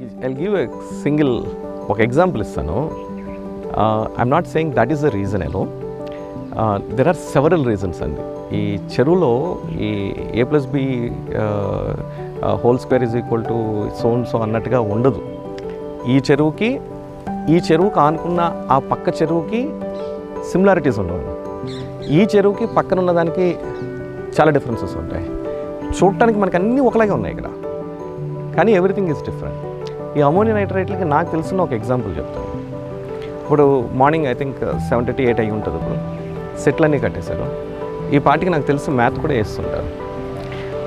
I'll give a single ఒక example ఇస్తాను. I'm not saying that is the reason ఎలో. There are several reasons అండి. ఈ చెరువులో ఈ A+B whole square is equal to so అన్నట్టుగా ఉండదు. ఈ చెరువుకు ఆనుకున్న ఆ పక్క చెరువుకి సిమిలారిటీస్ ఉండవు. ఈ చెరువుకి పక్కన ఉన్న దానికి చాలా డిఫరెన్సెస్ ఉంటాయి. చూడటానికి మనకు అన్నీ ఒకలాగే ఉన్నాయి ఇక్కడ, కానీ ఎవ్రీథింగ్ ఈజ్ డిఫరెంట్. ఈ అమోనియం నైట్రేట్లకి నాకు తెలిసిన ఒక ఎగ్జాంపుల్ చెప్తాను. ఇప్పుడు మార్నింగ్ ఐ థింక్ 7:38 అయ్యి ఉంటుంది. ఇప్పుడు సెట్లన్నీ కట్టేశారు. ఈ పార్టీకి నాకు తెలిసి మ్యాథ్ కూడా వేస్తుంటారు.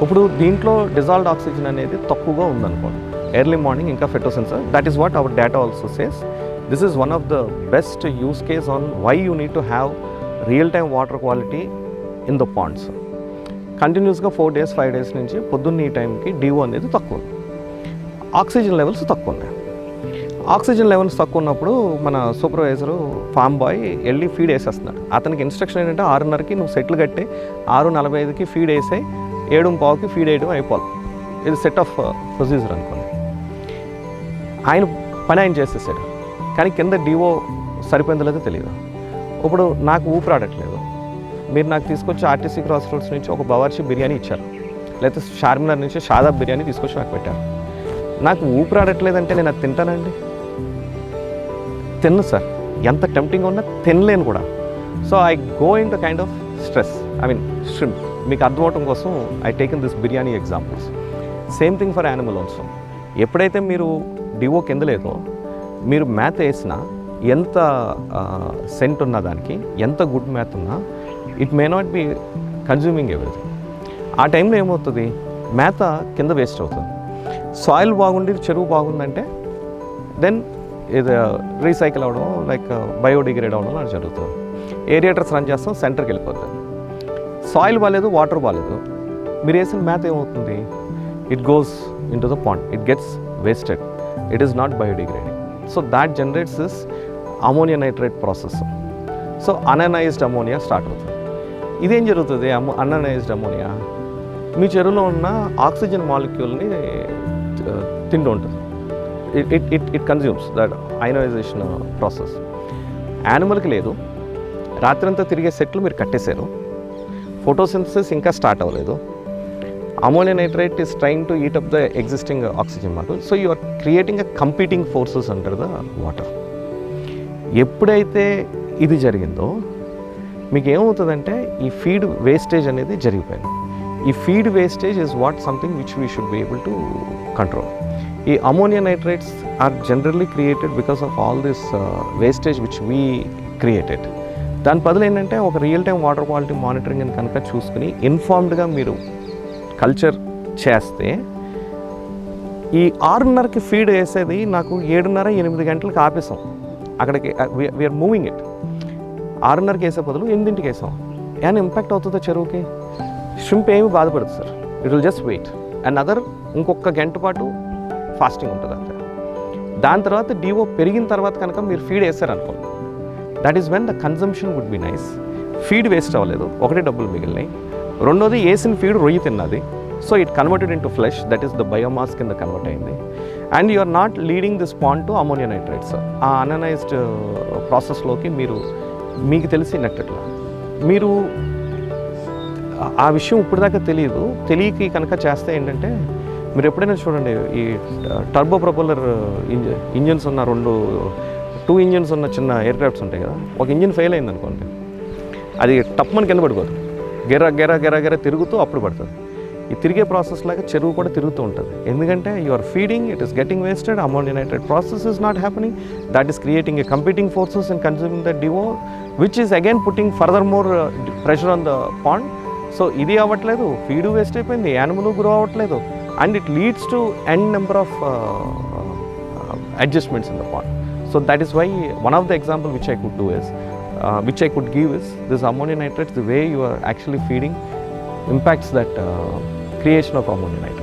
ఇప్పుడు దీంట్లో డిజాల్వ్డ్ ఆక్సిజన్ అనేది తక్కువగా ఉందనుకోండి ఎర్లీ మార్నింగ్, ఇంకా ఫెటోసెన్సర్. That is what our data also says. This is one of the best use case on why you need to have real time water quality in the ponds. కంటిన్యూస్గా 4 days 5 days నుంచి పొద్దున్న ఈ టైంకి DO అనేది తక్కువ, oxygen levels తక్కువ ఉన్నాయి. Oxygen levels తక్కువ ఉన్నప్పుడు మన సూపర్వైజరు ఫామ్ బాయ్ వెళ్ళి ఫీడ్ వేసేస్తున్నాడు. అతనికి ఇన్స్ట్రక్షన్ ఏంటంటే 6:30కి నువ్వు సెట్లు కట్టి 6:45కి ఫీడ్ వేసాయి, 7:15కి ఫీడ్ వేయడం అయిపోవాలి. ఇది సెట్ ఆఫ్ ప్రొసీజర్ అనుకోండి. ఆయన పని ఆయన చేసేసాడు, కానీ కింద DO సరిపోయిందో లేదో తెలియదు. ఇప్పుడు నాకు ఊపిరాడట్లేదు, మీరు నాకు తీసుకొచ్చి RTC క్రాస్ రోడ్స్ నుంచి ఒక బవర్చి బిర్యానీ ఇచ్చారు, లేకపోతే చార్మినార్ నుంచి షాదాబ్ బిర్యానీ తీసుకొచ్చి నాకు పెట్టారు. నాకు ఊపిరాడట్లేదంటే నేను అది తింటానండి? తిన్ను సార్. ఎంత టెంప్టింగ్ ఉన్నా తినలేను కూడా. So I go in the kind of stress. I mean should మీకు అర్థమవటం కోసం I taken this biryani examples. Same thing for animal also. ఎప్పుడైతే మీరు DO కింద లేదో, మీరు మ్యాథ్ వేసినా, ఎంత సెంట్ ఉన్న దానికి, ఎంత గుడ్ మ్యాథ్ ఉన్నా, it may not be consuming everything. ఆ టైంలో ఏమవుతుంది, మేత కింద వేస్ట్ అవుతుంది. సాయిల్ బాగుండి చెరువు బాగుందంటే దెన్ ఇది రీసైకిల్ అవ్వడం, లైక్ బయోడిగ్రేడ్ అవ్వడం అని జరుగుతుంది. ఏరియేటర్స్ రన్ చేస్తాం, సెంటర్కి వెళ్ళిపోతుంది. సాయిల్ బాగాలేదు, వాటర్ బాగాలేదు, మీరు వేసిన మేత ఏమవుతుంది, it goes in to the pond, it gets wasted, it is not biodegrading. So that generates this ammonia nitrate process. So unionized ammonia start అవుతుంది. ఇదేం జరుగుతుంది, అననైజ్డ్ అమోనియా మీ చెరువులో ఉన్న ఆక్సిజన్ మాలిక్యూల్ని తింటూ ఉంటుంది. It consumes that ionization process. యానిమల్కి లేదు, రాత్రంతా తిరిగే సెట్లు మీరు కట్టేశారు, ఫోటోసింథసిస్ ఇంకా స్టార్ట్ అవ్వలేదు. Ammonia nitrate is trying to eat up the existing oxygen molecule. So you are creating a competing forces under the water. ఎప్పుడైతే ఇది జరిగిందో మీకు ఏమవుతుందంటే ఈ ఫీడ్ వేస్టేజ్ అనేది జరిగిపోయింది. ఈ feed wastage is what something which we should be able to control. ఈ ammonia nitrates are generally created because of all this wastage which we created. దాని బదులు ఏంటంటే ఒక real time water quality monitoring అని కనుక చూసుకుని ఇన్ఫార్మ్డ్గా మీరు కల్చర్ చేస్తే, ఈ 6:30కి ఫీడ్ వేసేది నాకు 7:30-8 గంటలకు ఆపేసాం. అక్కడికి వీఆర్ మూవింగ్ ఇట్. 6:30కి వేసే బదులు 8ంటికి వేసాం. ఏమైనా ఇంపాక్ట్ అవుతుందో చెరువుకి? షింప్ ఏమి బాధపడుతుంది sir, it will just wait and ఇంకొక గంట పాటు ఫాస్టింగ్ ఉంటుంది అంతే. దాని తర్వాత DO పెరిగిన తర్వాత కనుక మీరు ఫీడ్ వేసారనుకోండి, that is when the consumption would be nice. Feed waste అవ్వలేదు, ఒకటే డబ్బులు మిగిలినాయి. రెండోది వేసిన ఫీడ్ రొయ్యి తిన్నది, so it converted into flesh, that is the biomass కింద కన్వర్ట్ అయింది. And you are not leading this pond to ammonia nitrates. ఆ అననైజ్డ్ ప్రాసెస్లోకి మీకు తెలిసినట్టు మీరు ఆ విషయం ఇప్పటిదాకా తెలియక కనుక చేస్తే ఏంటంటే, మీరు ఎప్పుడైనా చూడండి, ఈ టర్బో ప్రొపల్లర్ ఇంజిన్స్ ఉన్న 2 ఇంజిన్స్ ఉన్న చిన్న ఎయిర్ క్రాఫ్ట్స్ ఉంటాయి కదా, ఒక ఇంజిన్ ఫెయిల్ అయింది అనుకోండి, అది టప్మని కింద పడిపోతుంది, గెర తిరుగుతూ అప్పుడు పడుతుంది. ఈ తిరిగే ప్రాసెస్ లాగా చెరువు కూడా తిరుగుతూ ఉంటుంది. ఎందుకంటే you are feeding, it is getting wasted, ammonia nitrate process is not happening, that is creating a competing forces in consuming the DO, which is again putting further more pressure on the pond. So ఇది అవ్వట్లేదు, feed waste అయిపోయింది, animal grow అవ్వట్లేదు, and it leads to n number of adjustments in the pond. So that is why one of the example which I could give is this ammonium nitrate, the way you are actually feeding impacts that creation of ammonium nitrate.